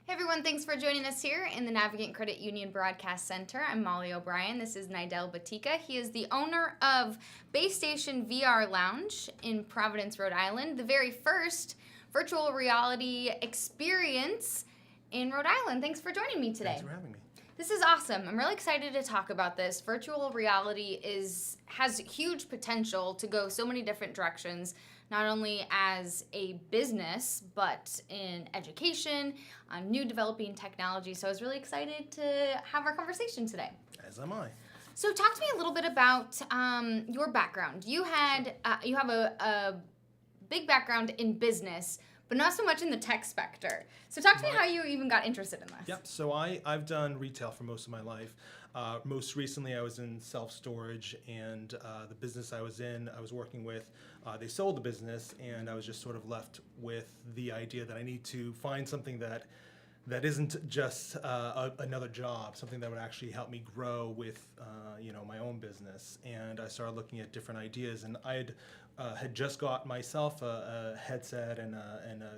Hey everyone, thanks for joining us here in the Navigant Credit Union Broadcast Center. I'm Molly O'Brien. This is Nidal Battikha. He is the owner of Base Station VR Lounge in Providence, Rhode Island, the very first virtual reality experience in Rhode Island. Thanks for joining me today. Thanks for having me. This is awesome. I'm really excited to talk about this. Virtual reality has huge potential to go so many different directions, not only as a business, but in education, on new developing technology. So I was really excited to have our conversation today. As am I. So talk to me a little bit about your background. You have a big background in business, but not so much in the tech sector. So talk to me how you even got interested in this. Yep. So I've done retail for most of my life. Most recently, I was in self-storage, and the business I was working with, they sold the business, and I was just sort of left with the idea that I need to find something that isn't just another job, something that would actually help me grow with my own business. And I started looking at different ideas, and I had just got myself a headset and a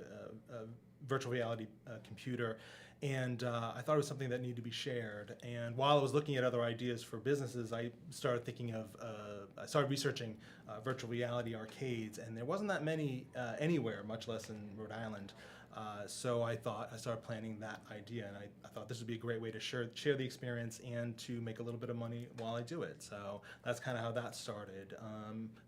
virtual reality computer, and I thought it was something that needed to be shared. And while I was looking at other ideas for businesses, I started thinking of, I started researching virtual reality arcades, and there wasn't that many anywhere, much less in Rhode Island. So I started planning that idea, and I thought this would be a great way to share the experience and to make a little bit of money while I do it. So that's kind of how that started.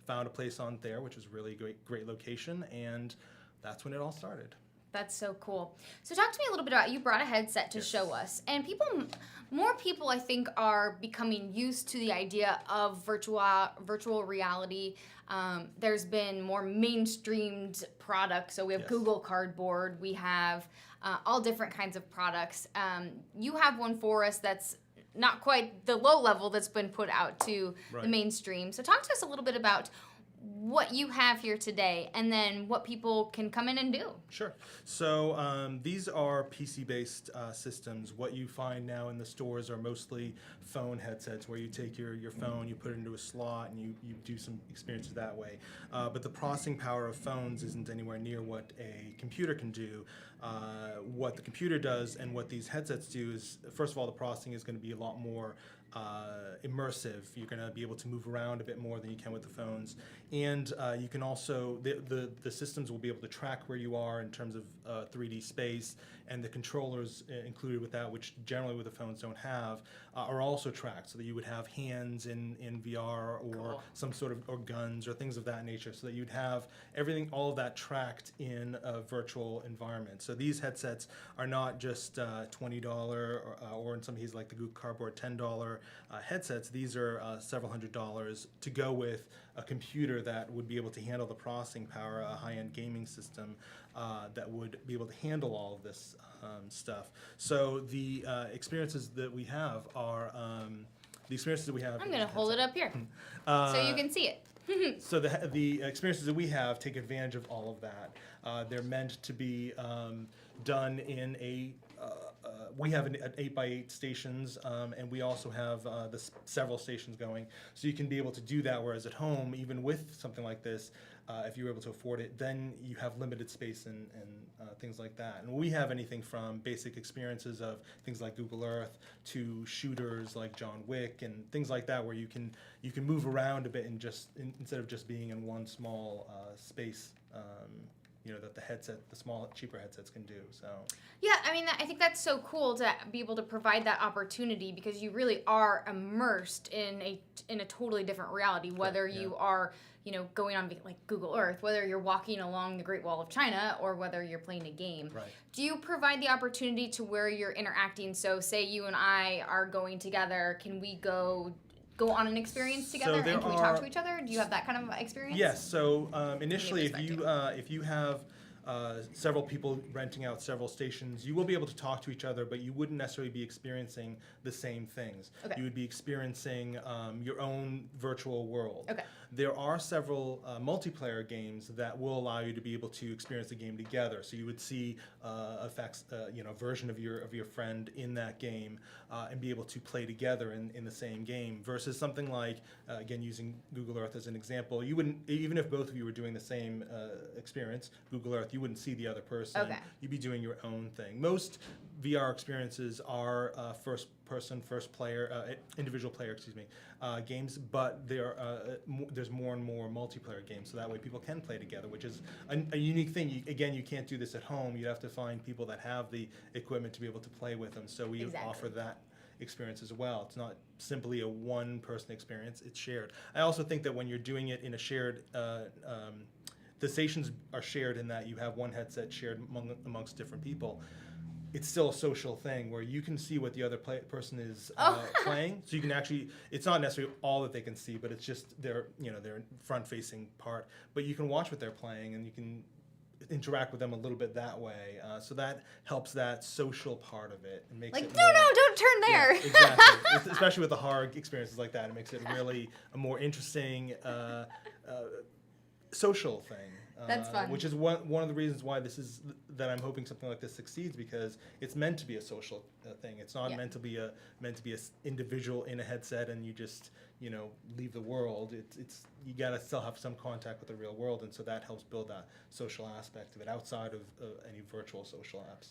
Found a place on there, which was really great location, and that's when it all started. That's so cool. So talk to me a little bit about, you brought a headset to show us, and more people I think are becoming used to the idea of virtual reality. There's been more mainstreamed products. So we have Google Cardboard, we have all different kinds of products. You have one for us that's not quite the low level that's been put out to the mainstream. So talk to us a little bit about what you have here today, and then what people can come in and do. Sure. So these are PC-based systems. What you find now in the stores are mostly phone headsets, where you take your phone, you put it into a slot, and you do some experiences that way. But the processing power of phones isn't anywhere near what a computer can do. What the computer does and what these headsets do is, first of all, the processing is going to be a lot more immersive. You're going to be able to move around a bit more than you can with the phones, and you can also the systems will be able to track where you are in terms of 3D space, and the controllers included with that, which generally with the phones don't have, are also tracked, so that you would have hands in VR or some sort of, or guns or things of that nature, so that you'd have everything, all of that tracked in a virtual environment. So these headsets are not just $20 or in some cases like the Google Cardboard $10 headsets. These are several $100s to go with a computer that would be able to handle the processing power, a high-end gaming system that would be able to handle all of this stuff. So the experiences that we have are I'm going to hold it up here so you can see it. So the experiences that we have take advantage of all of that. They're meant to be done in a we have an 8x8 stations, and we also have several stations going, so you can be able to do that. Whereas at home, even with something like this, if you're able to afford it, then you have limited space and things like that. And we have anything from basic experiences of things like Google Earth to shooters like John Wick and things like that, where you can move around a bit and instead of just being in one small space. That the small, cheaper headsets can do. So yeah, I mean, I think that's so cool to be able to provide that opportunity, because you really are immersed in a totally different reality. Whether you are, going on like Google Earth, whether you're walking along the Great Wall of China, or whether you're playing a game. Right. Do you provide the opportunity to where you're interacting? So, say you and I are going together, can we go on an experience together, and can we talk to each other? Do you have that kind of experience? Yes. So initially, if you have several people renting out several stations, you will be able to talk to each other, but you wouldn't necessarily be experiencing the same things. Okay. You would be experiencing your own virtual world. Okay. There are several multiplayer games that will allow you to be able to experience the game together. So you would see a version of your friend in that game and be able to play together in the same game. Versus something like, again, using Google Earth as an example, you wouldn't, even if both of you were doing the same experience, Google Earth, you wouldn't see the other person. Okay. You'd be doing your own thing. Most VR experiences are first person, first player, individual player, games, but there's more and more multiplayer games, so that way people can play together, which is a unique thing. Again, you can't do this at home. You have to find people that have the equipment to be able to play with them, so we offer that experience as well. It's not simply a one-person experience, it's shared. I also think that when you're doing it in a shared, the stations are shared in that you have one headset shared amongst different people. It's still a social thing where you can see what the other person is playing. So you can actually, it's not necessarily all that they can see, but it's just their front-facing part. But you can watch what they're playing, and you can interact with them a little bit that way. So that helps that social part of it and makes it more, don't turn there. Yeah, exactly. Especially with the horror experiences like that, it makes it really a more interesting social thing. That's fun. Which is one of the reasons why that I'm hoping something like this succeeds, because it's meant to be a social thing. It's not meant to be a individual in a headset and you just leave the world. It's you gotta still have some contact with the real world, and so that helps build that social aspect of it outside of any virtual social apps.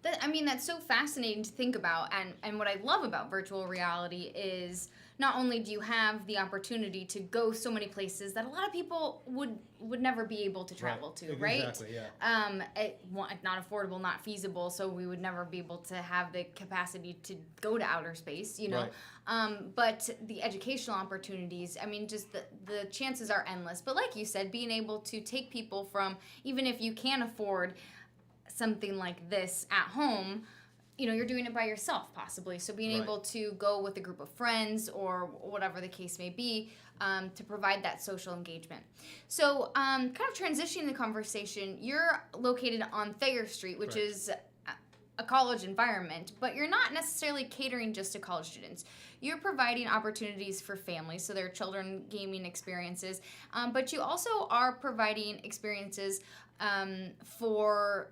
That's so fascinating to think about, and what I love about virtual reality is not only do you have the opportunity to go so many places that a lot of people would never be able to travel to, right? Exactly, yeah. Not affordable, not feasible, so we would never be able to have the capacity to go to outer space, Right. But the educational opportunities, just the chances are endless. But like you said, being able to take people from, even if you can't afford something like this at home, you're doing it by yourself possibly. So being able to go with a group of friends or whatever the case may be, to provide that social engagement. So kind of transitioning the conversation, you're located on Thayer Street, which is a college environment, but you're not necessarily catering just to college students. You're providing opportunities for families, so there are children gaming experiences, but you also are providing experiences for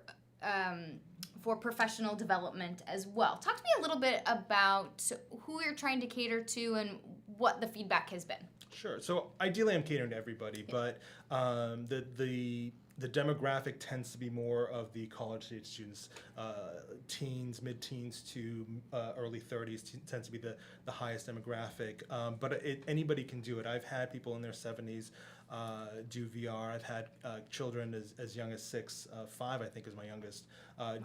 professional development as well. Talk to me a little bit about who you're trying to cater to and what the feedback has been. Sure. So ideally, I'm catering to everybody, but the demographic tends to be more of the college-age students, teens, mid-teens to early 30s tends to be the highest demographic. But anybody can do it. I've had people in their 70s do VR. I've had children as young as 5 I think is my youngest,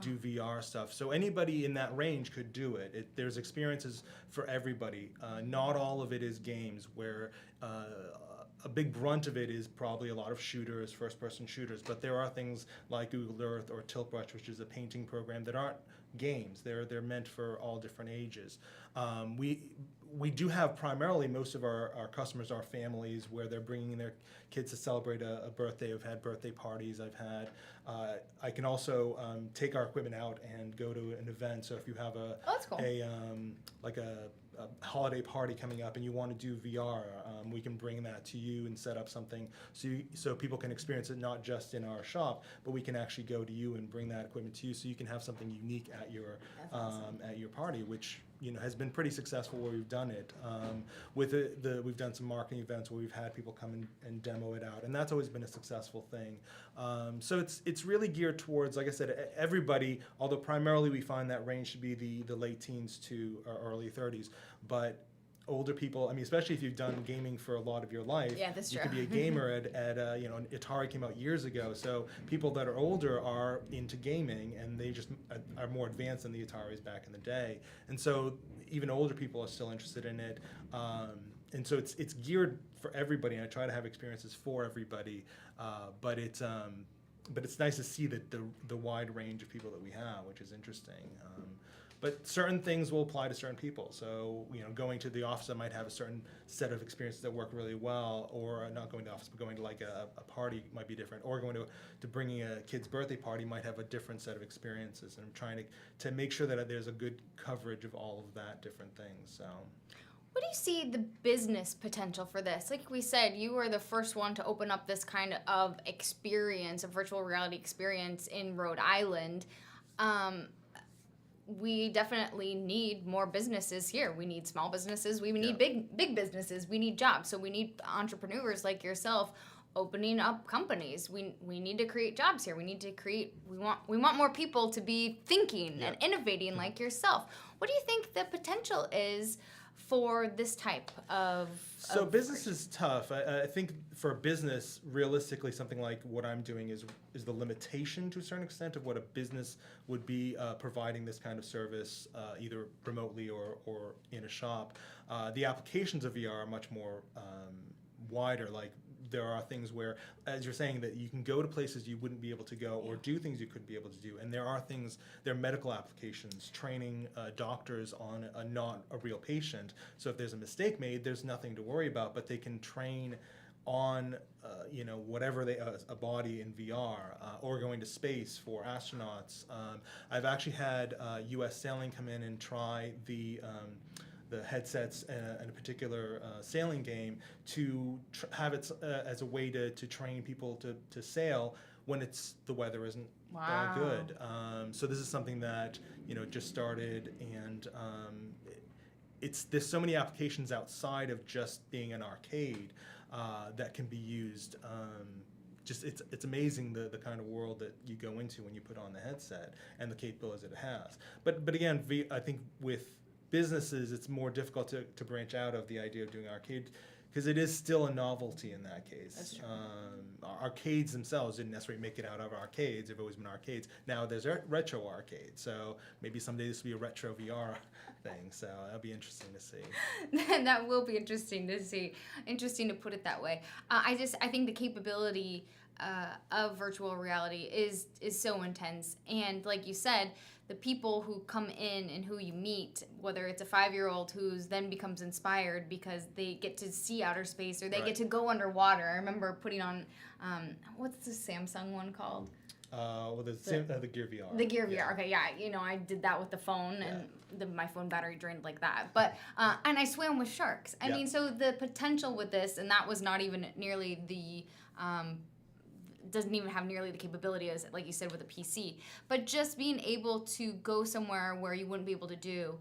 do VR stuff. So anybody in that range could do it. There's experiences for everybody. Not all of it is games, where a big brunt of it is probably a lot of shooters, first-person shooters, but there are things like Google Earth or Tiltbrush, which is a painting program, that aren't games. They're meant for all different ages. We do have primarily, most of our customers are families where they're bringing their kids to celebrate a birthday. I've had birthday parties. I can also take our equipment out and go to an event. So if you have a holiday party coming up and you want to do VR, we can bring that to you and set up something so people can experience it not just in our shop, but we can actually go to you and bring that equipment to you, so you can have something unique at your party, which has been pretty successful where we've done it. We've done some marketing events where we've had people come and demo it out, and that's always been a successful thing. So it's really geared towards, like I said, everybody, although primarily we find that range to be the late teens to early 30s. But older people, especially if you've done gaming for a lot of your life, that's you true. could be a gamer at Atari came out years ago, so people that are older are into gaming, and they just are more advanced than the Ataris back in the day, and so even older people are still interested in it, and so it's geared for everybody, and I try to have experiences for everybody, but it's nice to see the wide range of people that we have, which is interesting. But certain things will apply to certain people. So, going to the office, I might have a certain set of experiences that work really well, or not going to the office, but going to like a party might be different, or going to bringing a kid's birthday party might have a different set of experiences. And I'm trying to make sure that there's a good coverage of all of that different things. So. What do you see the business potential for this? Like we said, you were the first one to open up this kind of experience, a virtual reality experience in Rhode Island. We definitely need more businesses here. We need small businesses. We need big businesses. We need jobs. So we need entrepreneurs like yourself opening up companies. We need to create jobs here. We want more people to be thinking and innovating like yourself. What do you think the potential is for this type of business is tough. I think for a business, realistically, something like what I'm doing is the limitation to a certain extent of what a business would be providing this kind of service, either remotely or in a shop. The applications of VR are much more wider. Like, there are things where, as you're saying, that you can go to places you wouldn't be able to go or do things you couldn't be able to do. And there are medical applications, training doctors on not a real patient. So if there's a mistake made, there's nothing to worry about, but they can train on whatever a body in VR, or going to space for astronauts. I've actually had U.S. Sailing come in and try the headsets in a particular sailing game to have it as a way to train people to sail when the weather isn't good. So this is something that just started, and there's so many applications outside of just being an arcade that can be used. It's amazing the kind of world that you go into when you put on the headset and the capabilities that it has. But again, I think with businesses, it's more difficult to branch out of the idea of doing arcade, because it is still a novelty in that case. That's true. Arcades themselves didn't necessarily make it out of arcades. They've always been arcades. Now there's a retro arcade, so maybe someday this will be a retro VR thing. So that'll be interesting to see. That will be interesting to see. Interesting to put it that way. I think the capability of virtual reality is so intense, and like you said, the people who come in and who you meet, whether it's a 5-year-old who's then becomes inspired because they get to see outer space, or they get to go underwater. I remember putting on what's the Samsung one called? The Gear VR. The Gear VR. Okay, yeah. I did that with the phone, and my phone battery drained like that. But and I swam with sharks. I mean, so the potential with this, and that was not even nearly the. Doesn't even have nearly the capability as, like you said, with a PC. But just being able to go somewhere where you wouldn't be able to do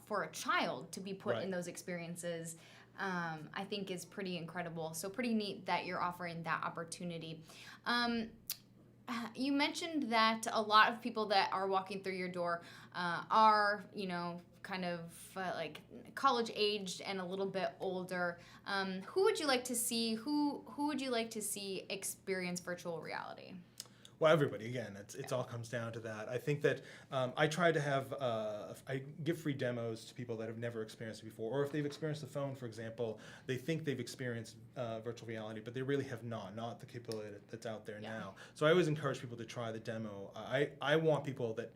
for a child to be put in those experiences, I think is pretty incredible. So pretty neat that you're offering that opportunity. You mentioned that a lot of people that are walking through your door are, kind of like college aged and a little bit older. Who would you like to see? Who would you like to see experience virtual reality? Well, everybody. Again, it all comes down to that. I think that I try to have I give free demos to people that have never experienced it before, or if they've experienced the phone, for example, they think they've experienced virtual reality, but they really have not the capability that's out there now. So I always encourage people to try the demo. I want people that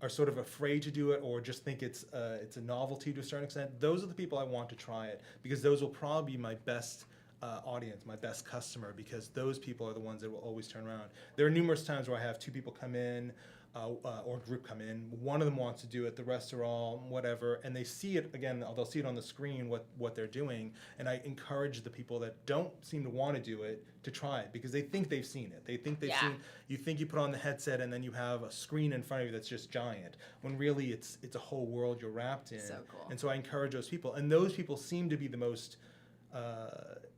are sort of afraid to do it, or just think it's a novelty to a certain extent. Those are the people I want to try it, because those will probably be my best audience, my best customer, because those people are the ones that will always turn around. There are numerous times where I have 2 people come in, or a group come in. One of them wants to do it, the rest are all whatever, and they see it, again, they'll see it on the screen, what they're doing, and I encourage the people that don't seem to want to do it to try it, because they think they've seen it. They think they've seen, you think you put on the headset and then you have a screen in front of you that's just giant, when really it's a whole world you're wrapped in. So cool. And so I encourage those people, and those people seem to be the most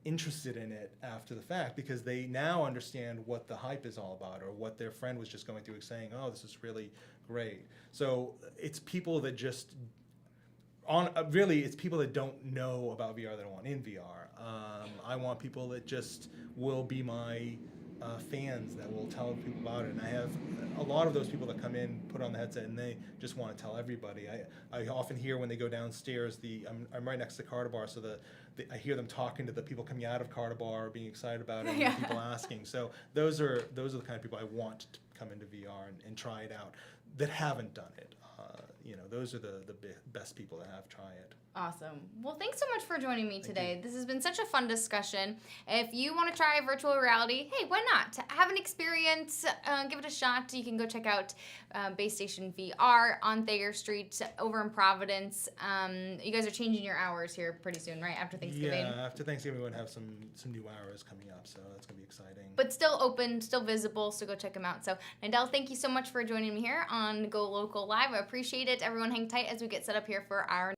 interested in it after the fact, because they now understand what the hype is all about, or what their friend was just going through saying, oh, this is really great. So it's people that just it's people that don't know about VR that I want in VR. I want people that just will be my fans, that will tell people about it. And I have a lot of those people that come in, put on the headset, and they just want to tell everybody. I often hear when they go downstairs, I'm right next to the Carter Bar, so I hear them talking to the people coming out of Carter Bar, being excited about it, and people asking. So those are the kind of people I want to come into VR and try it out that haven't done it. Those are the best people that have tried it. Awesome. Well, thanks so much for joining me today. This has been such a fun discussion. If you want to try virtual reality, hey, why not? Have an experience, give it a shot. You can go check out Base Station VR on Thayer Street over in Providence. You guys are changing your hours here pretty soon, right? After Thanksgiving? Yeah, after Thanksgiving we're going to have some new hours coming up, so that's going to be exciting. But still open, still visible, so go check them out. So, Nidal, thank you so much for joining me here on Go Local Live. I appreciate it. Everyone hang tight as we get set up here for our